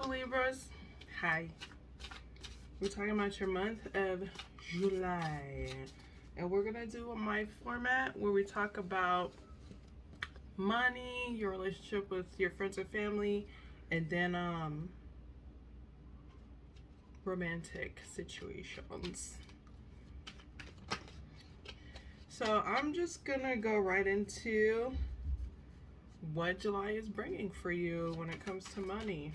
Libras. Hi. We're talking about your month of July. And we're going to do my format where we talk about money, your relationship with your friends and family, and then romantic situations. So I'm just going to go right into what July is bringing for you when it comes to money.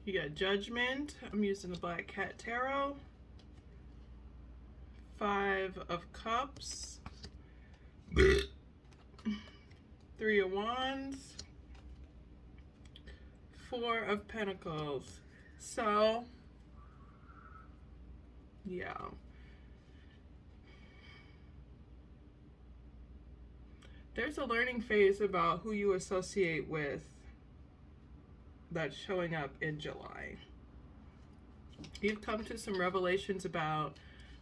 You got Judgment. I'm using the Black Cat Tarot. 5 of Cups. 3 of Wands. 4 of Pentacles. So, yeah. There's a learning phase about who you associate with that's showing up in July. You've come to some revelations about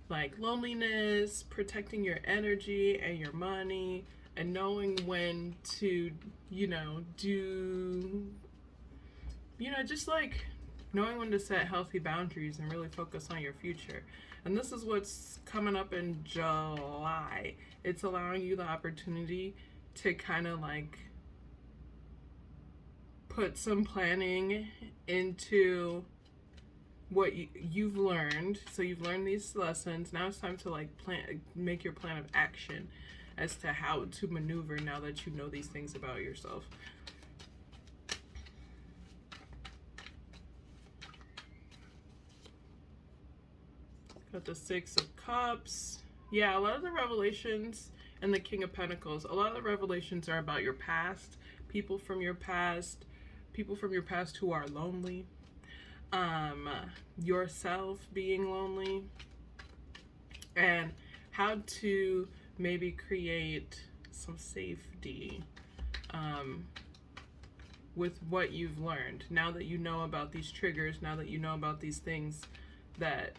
like loneliness, protecting your energy and your money, and knowing when to, just like knowing when to set healthy boundaries and really focus on your future. And this is what's coming up in July. It's allowing you the opportunity to kind of like put some planning into what you've learned. So you've learned these lessons. Now it's time to like make your plan of action as to how to maneuver now that you know these things about yourself. Got the 6 of Cups. Yeah, a lot of the revelations and the King of Pentacles, a lot of the revelations are about your past, people from your past who are lonely, yourself being lonely, and how to maybe create some safety with what you've learned. Now that you know about these triggers, now that you know about these things, that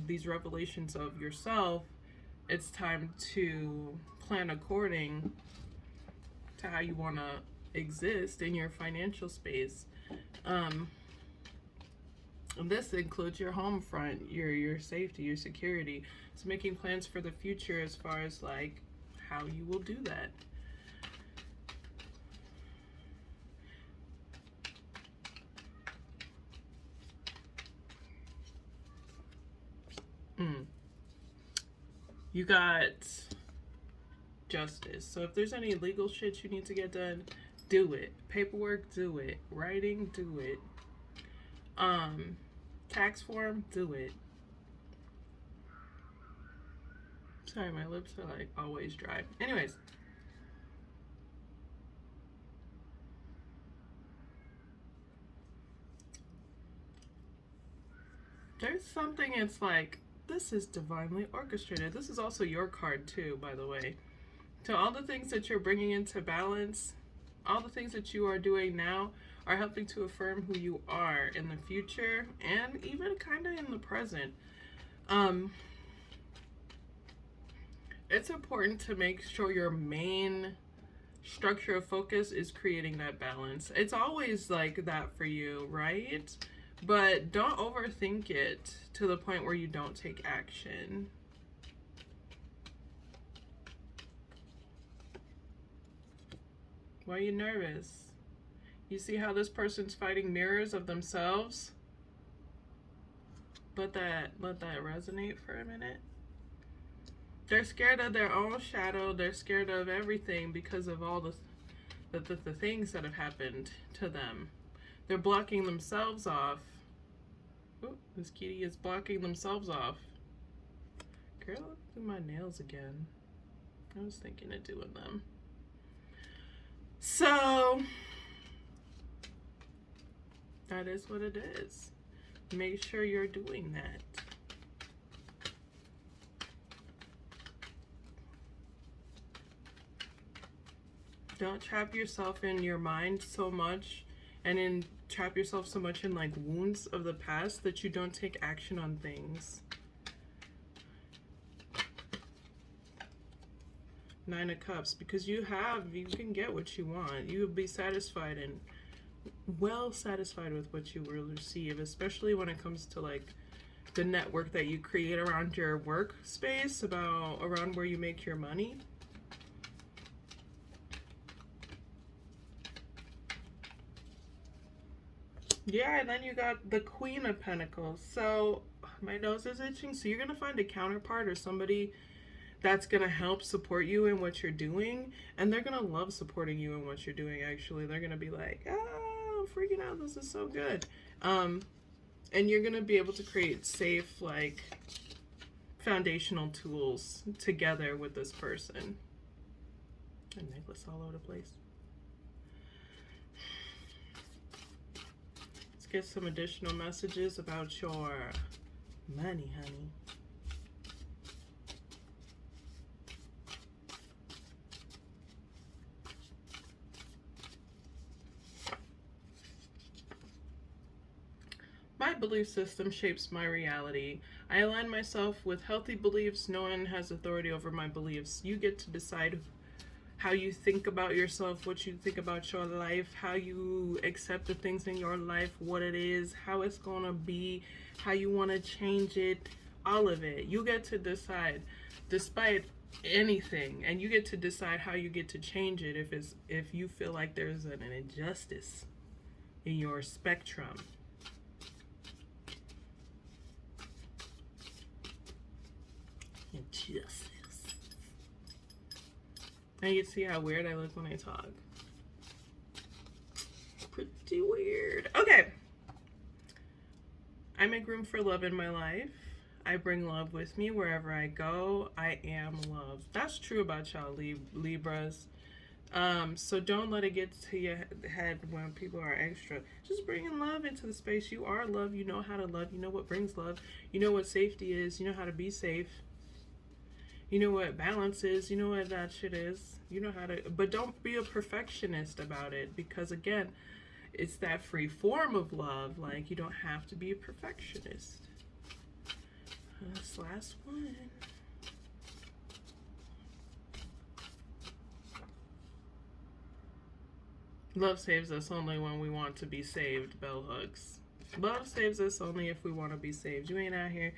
these revelations of yourself, it's time to plan according to how you want to exist in your financial space. And this includes your home front, your safety, your security. So making plans for the future as far as like how you will do that. You got Justice. So if there's any legal shit you need to get done, do it. Paperwork, do it. Writing, do it. Tax form, do it. Sorry, my lips are like always dry. Anyways. There's something, it's like, this is divinely orchestrated. This is also your card too, by the way. So all the things that you're bringing into balance, all the things that you are doing now are helping to affirm who you are in the future and even kind of in the present. It's important to make sure your main structure of focus is creating that balance. It's always like that for you, right? But don't overthink it to the point where you don't take action. Why are you nervous? You see how this person's fighting mirrors of themselves? Let that resonate for a minute. They're scared of their own shadow. They're scared of everything because of all the things that have happened to them. They're blocking themselves off. Ooh, this kitty is blocking themselves off. Girl, I'll do my nails again. I was thinking of doing them. So, that is what it is. Make sure you're doing that. Don't trap yourself in your mind so much and in trap yourself so much in like wounds of the past that you don't take action on things. Nine of Cups, because you can get what you want. You will be satisfied and well satisfied with what you will receive, especially when it comes to like the network that you create around your workspace, around where you make your money. Yeah, and then you got the Queen of Pentacles. So my nose is itching. So you're gonna find a counterpart or somebody that's gonna help support you in what you're doing, and they're gonna love supporting you in what you're doing. Actually, they're gonna be like, "Oh, I'm freaking out! This is so good," and you're gonna be able to create safe, like, foundational tools together with this person. A necklace all over the place. Let's get some additional messages about your money, honey. My belief system shapes my reality. I align myself with healthy beliefs. No one has authority over my beliefs. You get to decide how you think about yourself, what you think about your life, how you accept the things in your life, what it is, how it's gonna be, how you want to change it, all of it. You get to decide, despite anything, and you get to decide how you get to change it if you feel like there's an injustice in your spectrum. Injustice. And you can see how weird I look when I talk. Pretty weird. Okay. I make room for love in my life. I bring love with me wherever I go. I am love. That's true about y'all, Libras. So don't let it get to your head when people are extra. Just bringing love into the space. You are love. You know how to love. You know what brings love. You know what safety is. You know how to be safe. You know what balance is. You know what that shit is. You know how to, but don't be a perfectionist about it, because again, it's that free form of love. Like, you don't have to be a perfectionist. This last one. Love saves us only when we want to be saved, bell hooks. Love saves us only if we want to be saved. You ain't out here,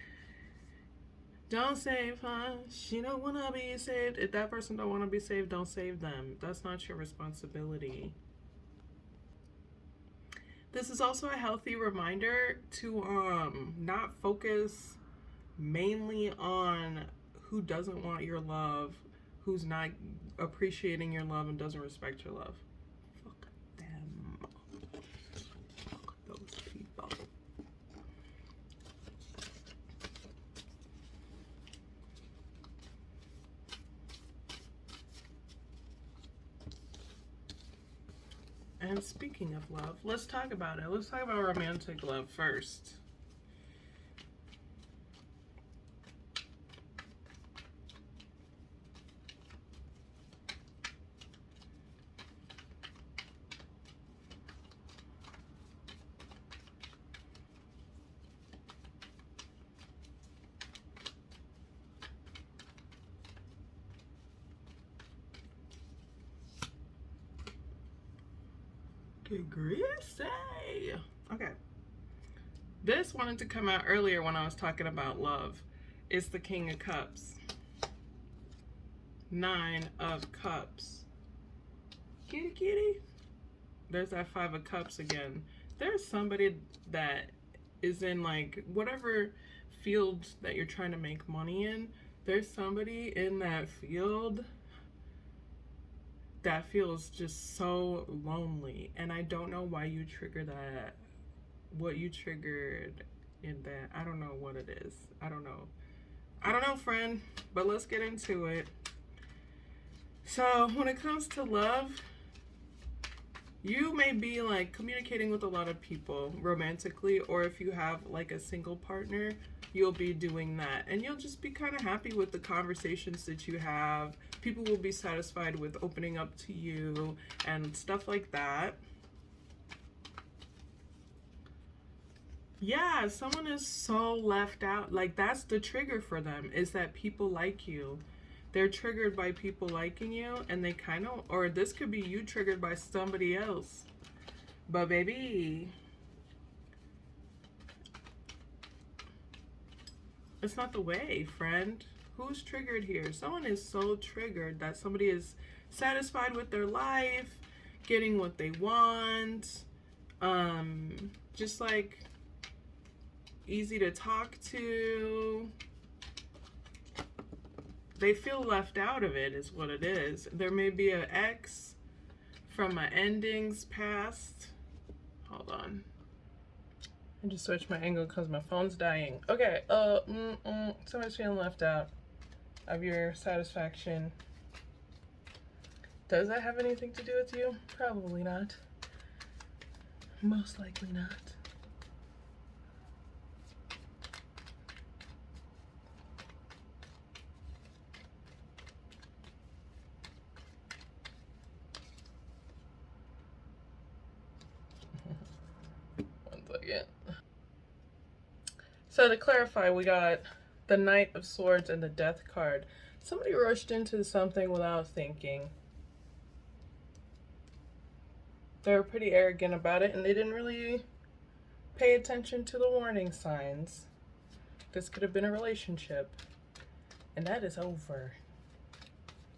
don't save her. She don't want to be saved. If that person don't want to be saved, don't save them. That's not your responsibility. This is also a healthy reminder to not focus mainly on who doesn't want your love, who's not appreciating your love and doesn't respect your love. Fuck them. Fuck those people. And speaking of love, let's talk about it. Let's talk about romantic love first. Greasy. Okay. This wanted to come out earlier when I was talking about love. It's the King of Cups. 9 of Cups. Kitty, kitty. There's that 5 of Cups again. There's somebody that is in like whatever field that you're trying to make money in. There's somebody in that field that feels just so lonely, and I don't know why you trigger that, what you triggered in that. I don't know what it is. I don't know, friend, but let's get into it. So when it comes to love, you may be like communicating with a lot of people romantically, or if you have like a single partner, you'll be doing that, and you'll just be kind of happy with the conversations that you have. People will be satisfied with opening up to you and stuff like that. Yeah, someone is so left out. Like, that's the trigger for them, is that people like you. They're triggered by people liking you, and they kind of, or this could be you triggered by somebody else. But baby, it's not the way, friend. Who's triggered here? Someone is so triggered that somebody is satisfied with their life, getting what they want, just like easy to talk to. They feel left out of it, is what it is. There may be an ex from my endings past. Hold on. I just switched my angle because my phone's dying. Okay, somebody's feeling left out of your satisfaction. Does that have anything to do with you? Probably not. Most likely not. One second. So to clarify, we got the Knight of Swords and the Death card. Somebody rushed into something without thinking. They were pretty arrogant about it, and they didn't really pay attention to the warning signs. This could have been a relationship, and that is over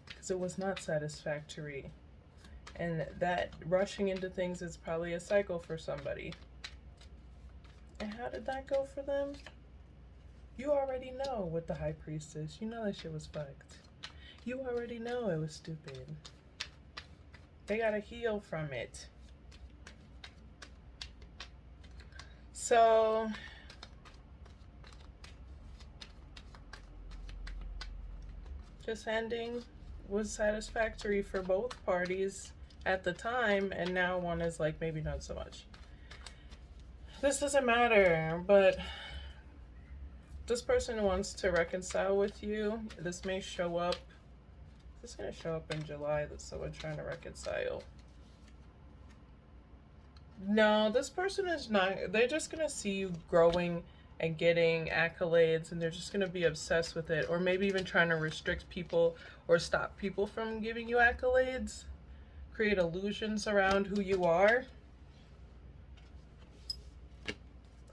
because it was not satisfactory. And that rushing into things is probably a cycle for somebody. And how did that go for them? You already know with the High Priestess. You know that shit was fucked. You already know it was stupid. They gotta heal from it. So this ending was satisfactory for both parties at the time, and now one is like, maybe not so much. This doesn't matter, but this person wants to reconcile with you. This may show up. This is going to show up in July, that someone trying to reconcile. No, this person is not. They're just going to see you growing and getting accolades, and they're just going to be obsessed with it, or maybe even trying to restrict people or stop people from giving you accolades, create illusions around who you are.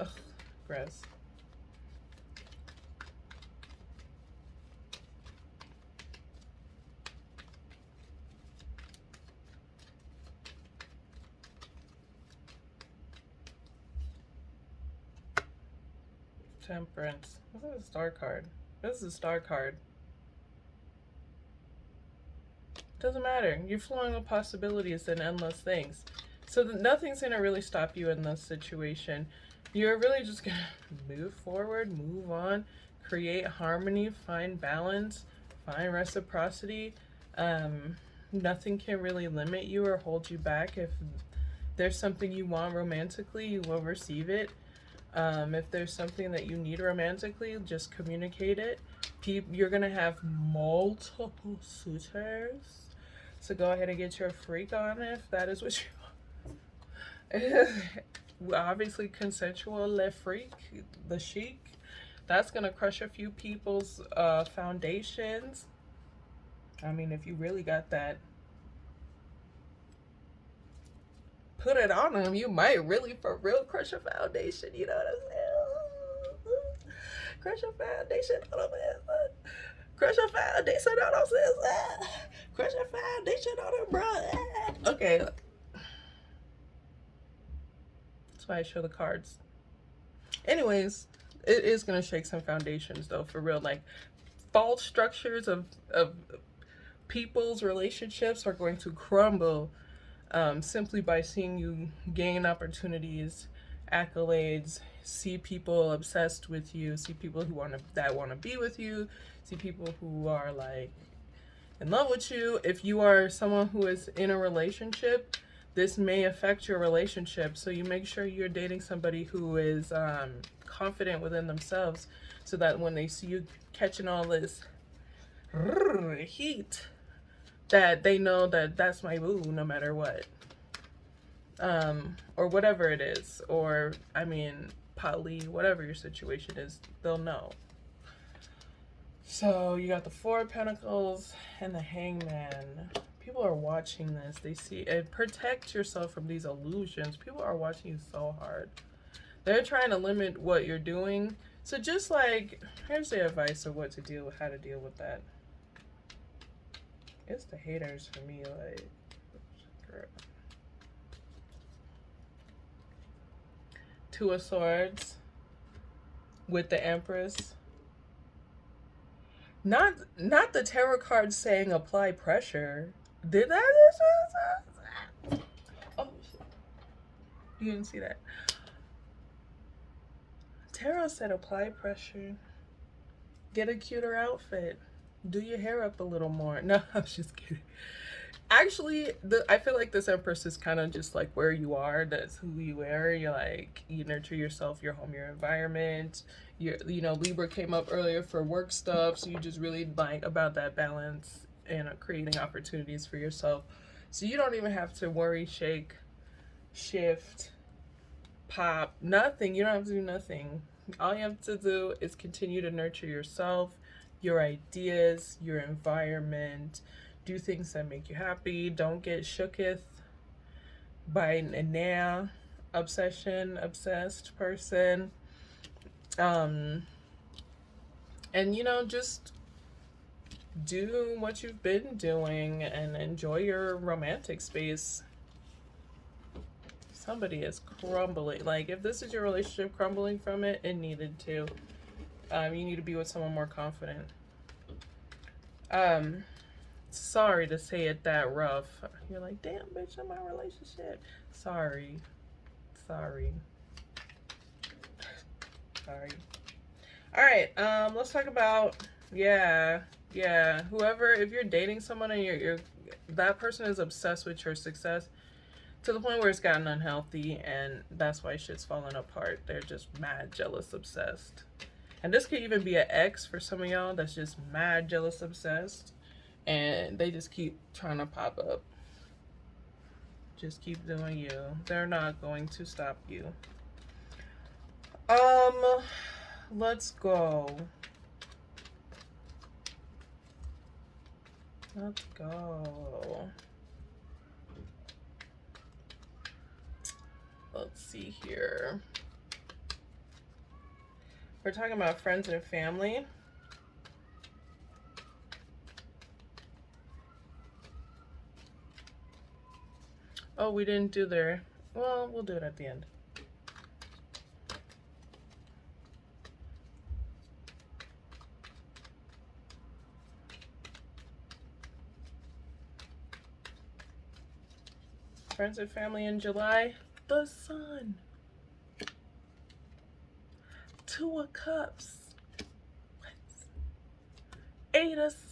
Ugh, gross. Temperance. This is a star card. This is a star card. Doesn't matter. You're flowing with possibilities and endless things. So nothing's going to really stop you in this situation. You're really just going to move forward, move on, create harmony, find balance, find reciprocity. Nothing can really limit you or hold you back. If there's something you want romantically, you will receive it. If there's something that you need romantically, just communicate it. You're going to have multiple suitors. So go ahead and get your freak on if that is what you want. Obviously, consensual le freak, the chic. That's going to crush a few people's foundations. I mean, if you really got that, put it on them, you might really for real crush a foundation. You know what I'm saying? Crush a foundation on them. Crush a foundation on them, sis. Crush a foundation on them, bro. Okay. That's why I show the cards. Anyways, it is going to shake some foundations, though, for real. Like, false structures of people's relationships are going to crumble simply by seeing you gain opportunities, accolades, see people obsessed with you, see people who want to be with you, see people who are like in love with you. If you are someone who is in a relationship, this may affect your relationship, so you make sure you're dating somebody who is confident within themselves, so that when they see you catching all this heat, that they know that that's my boo no matter what. or whatever it is, or I mean, poly, whatever your situation is, they'll know. So you got the Four of Pentacles and the Hangman. People are watching this. They see it. Protect yourself from these illusions. People are watching you so hard. They're trying to limit what you're doing. So just like, here's the advice of what to do, how to deal with that. It's the haters for me, like, girl. Two of Swords with the Empress. Not the tarot card saying apply pressure. Did that? Oh, you didn't see that. Tarot said apply pressure. Get a cuter outfit. Do your hair up a little more. No, I'm just kidding. Actually, I feel like this Empress is kind of just like where you are. That's who you are. You're like, you nurture yourself, your home, your environment. You know, Libra came up earlier for work stuff. So you just really like about that balance and creating opportunities for yourself. So you don't even have to worry, shake, shift, pop, nothing. You don't have to do nothing. All you have to do is continue to nurture yourself, your ideas, your environment. Do things that make you happy. Don't get shooketh by a obsessed person. And you know, just do what you've been doing and enjoy your romantic space. Somebody is crumbling. Like, if this is your relationship crumbling from it, it needed to. You need to be with someone more confident. Sorry to say it that rough. You're like, damn, bitch, in my relationship. Sorry. All right, let's talk about, whoever, if you're dating someone and you're that person is obsessed with your success to the point where it's gotten unhealthy, and that's why shit's falling apart. They're just mad, jealous, obsessed. And this could even be an ex for some of y'all that's just mad, jealous, obsessed. And they just keep trying to pop up. Just keep doing you. They're not going to stop you. Let's go. Let's go. Let's see here. We're talking about friends and family. Oh, we didn't do their... Well, we'll do it at the end. Friends and family in July. The Sun. Two of Cups. Eight of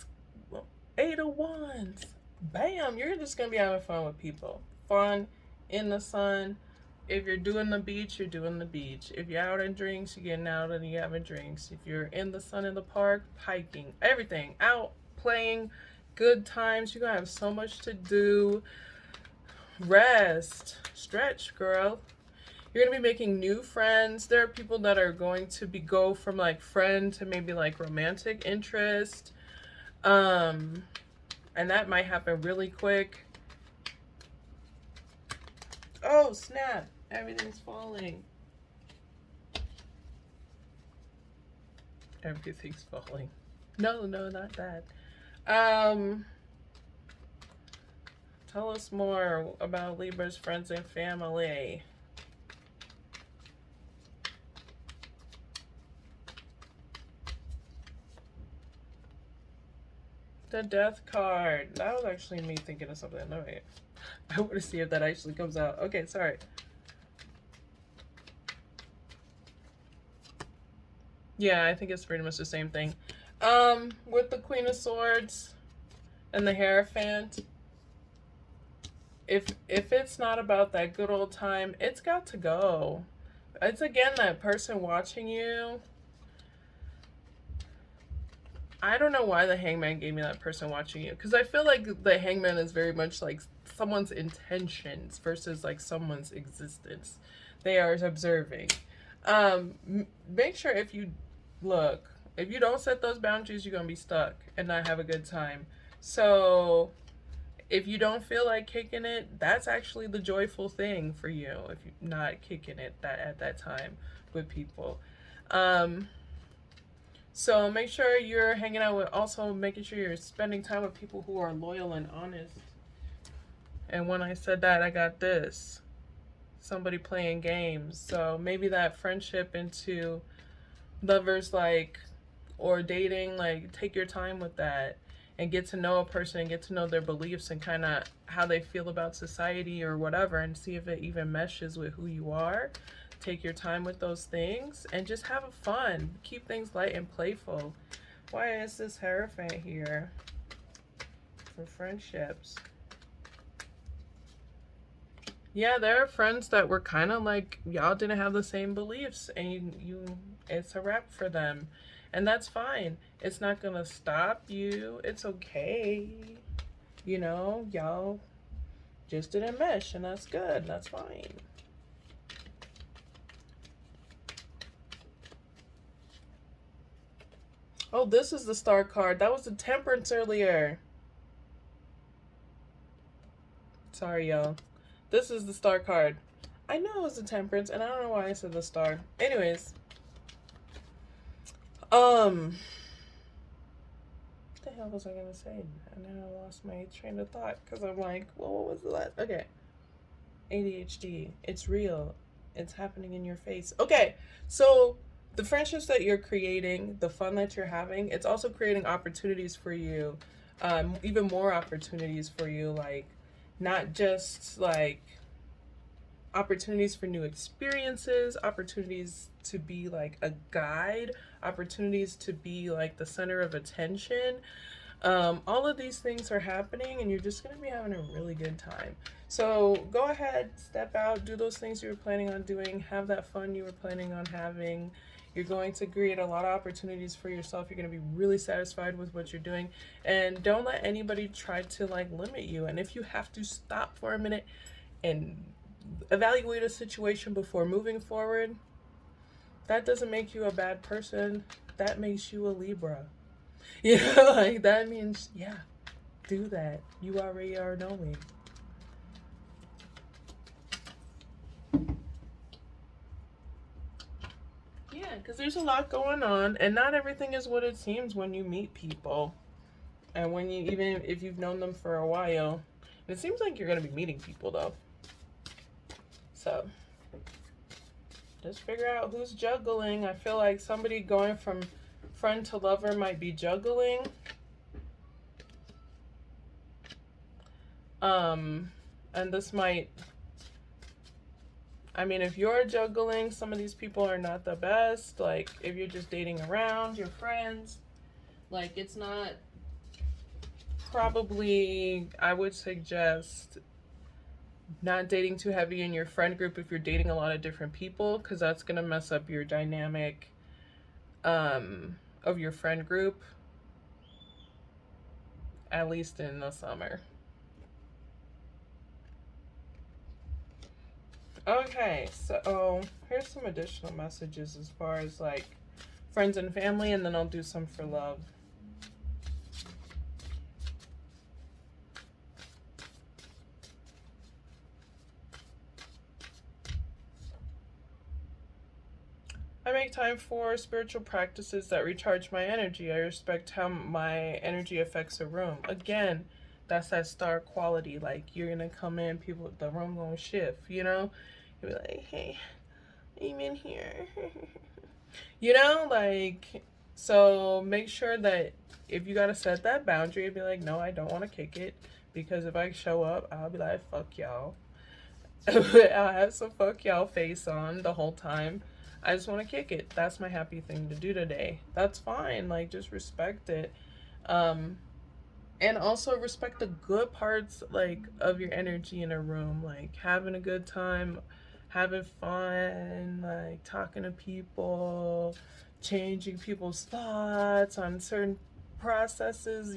Wands. Bam! You're just going to be having fun with people. Fun in the sun. If you're doing the beach, you're doing the beach. If you're out in drinks, you're getting out and you're having drinks. If you're in the sun in the park, hiking, everything. Out, playing, good times. You're going to have so much to do. Rest. Stretch, girl. You're going to be making new friends. There are people that are going to go from like friend to maybe like romantic interest. And that might happen really quick. Oh, snap. Everything's falling. Everything's falling. No, not that. Tell us more about Libra's friends and family. The Death card. That was actually me thinking of something. No, wait. I want to see if that actually comes out. Okay, sorry. Yeah, I think it's pretty much the same thing. With the Queen of Swords and the Hierophant, if it's not about that good old time, it's got to go. It's again that person watching you. I don't know why the Hangman gave me that person watching you, because I feel like the Hangman is very much like someone's intentions versus like someone's existence. They are observing. Make sure if you don't set those boundaries, you're gonna be stuck and not have a good time. So if you don't feel like kicking it, that's actually the joyful thing for you. If you're not kicking it at that time with people. So make sure you're hanging out with, also making sure you're spending time with people who are loyal and honest. And when I said that, I got this. Somebody playing games. So maybe that friendship into lovers, like, or dating, like, take your time with that and get to know a person and get to know their beliefs and kind of how they feel about society or whatever, and see if it even meshes with who you are. Take your time with those things and just have fun. Keep things light and playful. Why is this Hierophant here for friendships? Yeah, there are friends that were kind of like, y'all didn't have the same beliefs, and it's a wrap for them. And that's fine. It's not gonna stop you. It's okay. You know, y'all just didn't mesh, and that's good. That's fine. Oh, this is the Star card. That was the Temperance earlier. Sorry, y'all. This is the Star card. I know it was the Temperance, and I don't know why I said the Star. Anyways. What the hell was I gonna say? And then I lost my train of thought because I'm like, well, what was the last? Okay. ADHD. It's real. It's happening in your face. Okay. So the friendships that you're creating, the fun that you're having, it's also creating opportunities for you. Even more opportunities for you, like, not just like opportunities for new experiences, opportunities to be like a guide, opportunities to be like the center of attention. All of these things are happening, and you're just going to be having a really good time. So go ahead, step out, do those things you were planning on doing, have that fun you were planning on having. You're going to create a lot of opportunities for yourself. You're going to be really satisfied with what you're doing, and don't let anybody try to like limit you. And if you have to stop for a minute and evaluate a situation before moving forward, that doesn't make you a bad person. That makes you a Libra. You know, like, that means, yeah, do that. You already are knowing. Yeah, because there's a lot going on, and not everything is what it seems when you meet people. And when you, even if you've known them for a while, it seems like you're going to be meeting people, though. So just figure out who's juggling. I feel like somebody going from friend to lover might be juggling. And this might, I mean, if you're juggling, some of these people are not the best. Like, if you're just dating around, your friends, like, it's not, probably, I would suggest not dating too heavy in your friend group if you're dating a lot of different people, because that's going to mess up your dynamic of your friend group, at least in the summer. Okay, so here's some additional messages as far as like friends and family, and then I'll do some for love. I make time for spiritual practices that recharge my energy. I respect how my energy affects a room. Again, that's that star quality. Like, you're gonna come in, people, the room gonna shift, you know? You'll be like, hey, I'm in here. You know, like, so make sure that if you gotta set that boundary, be like, no, I don't want to kick it, because if I show up, I'll be like, fuck y'all. I'll have some fuck y'all face on the whole time. I just want to kick it. That's my happy thing to do today. That's fine. Like, just respect it. And also respect the good parts, like, of your energy in a room. Like, having a good time, having fun, like, talking to people, changing people's thoughts on certain processes,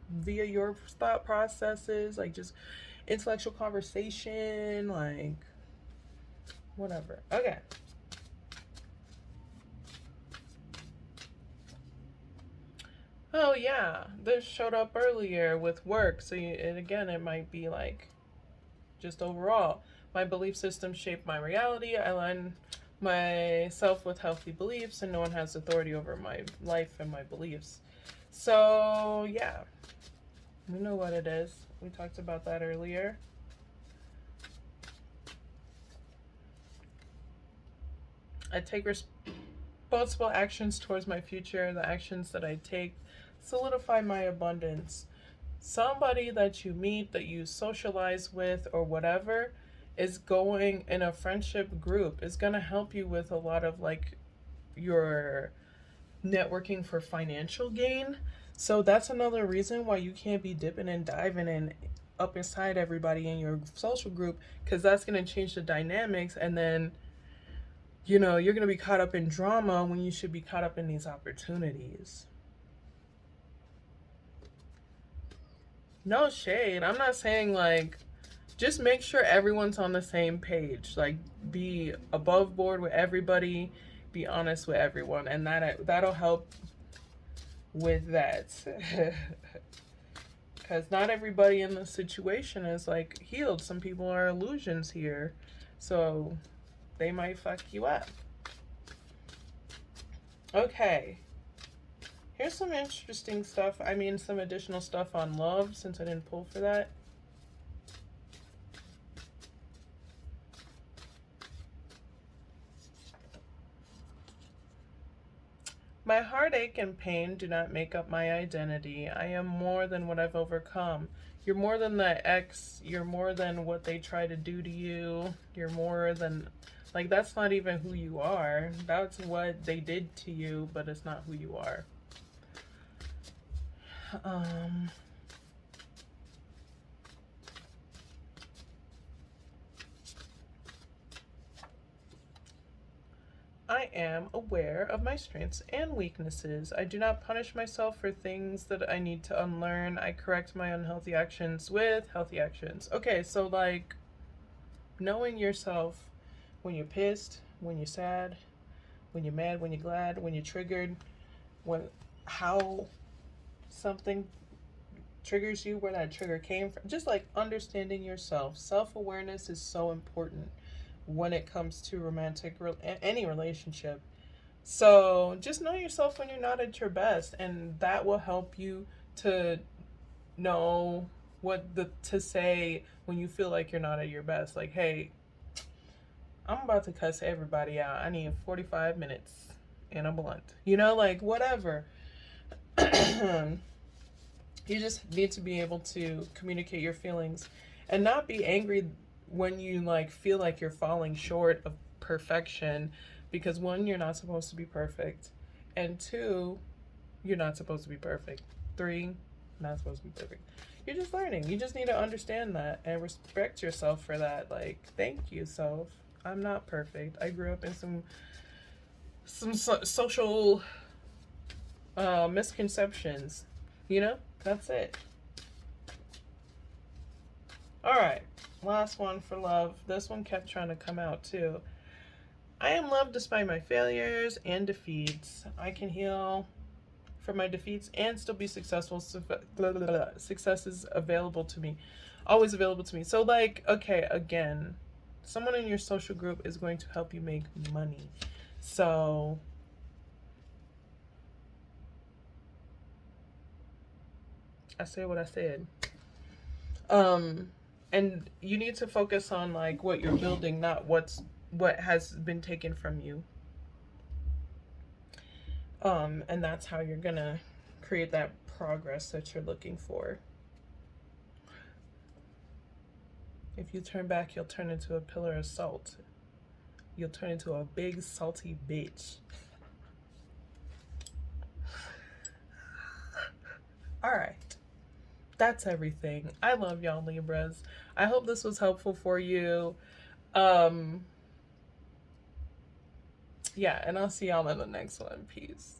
via your thought processes. Like, just intellectual conversation, like whatever. Okay. Oh yeah, this showed up earlier with work. So and again, it might be like just overall, my belief system shape my reality. I align myself with healthy beliefs, and no one has authority over my life and my beliefs. So yeah, we know what it is. We talked about that earlier. I take responsible actions towards my future. The actions that I take solidify my abundance. Somebody that you meet, that you socialize with, or whatever, is going in a friendship group is going to help you with a lot of like your networking for financial gain. So that's another reason why you can't be dipping and diving in up inside everybody in your social group, because that's going to change the dynamics, and then you're going to be caught up in drama when you should be caught up in these opportunities. No shade. I'm not saying like, just make sure everyone's on the same page. Like, be above board with everybody, be honest with everyone, and that'll help with that. Because not everybody in the situation is like healed. Some people are illusions here, so they might fuck you up. Okay. Here's some interesting stuff. I mean, some additional stuff on love, since I didn't pull for that. My heartache and pain do not make up my identity. I am more than what I've overcome. You're more than the ex. You're more than what they try to do to you. You're more than, like, that's not even who you are. That's what they did to you, but it's not who you are. I am aware of my strengths and weaknesses. I do not punish myself for things that I need to unlearn. I correct my unhealthy actions with healthy actions. Okay, so like knowing yourself when you're pissed, when you're sad, when you're mad, when you're glad, when you're triggered, how something triggers you, where that trigger came from. Just like understanding yourself. Self-awareness is so important when it comes to any relationship. So just know yourself when you're not at your best, and that will help you to know what to say when you feel like you're not at your best. Like, hey, I'm about to cuss everybody out. I need 45 minutes and a blunt. Like whatever. You just need to be able to communicate your feelings and not be angry when you like feel like you're falling short of perfection, because one, you're not supposed to be perfect, and two, you're not supposed to be perfect. Three, not supposed to be perfect. You're just learning. You just need to understand that and respect yourself for that. Like, thank you, self. I'm not perfect. I grew up in some social misconceptions. That's it. All right, last one for love. This one kept trying to come out too. I am loved despite my failures and defeats. I can heal from my defeats and still be successful. Success is available to me, always available to me. So like, okay, again, someone in your social group is going to help you make money. So I say what I said. And you need to focus on like what you're building, not what has been taken from you. And that's how you're gonna create that progress that you're looking for. If you turn back, you'll turn into a pillar of salt. You'll turn into a big salty bitch. All right. That's everything. I love y'all, Libras. I hope this was helpful for you. Yeah, and I'll see y'all in the next one. Peace.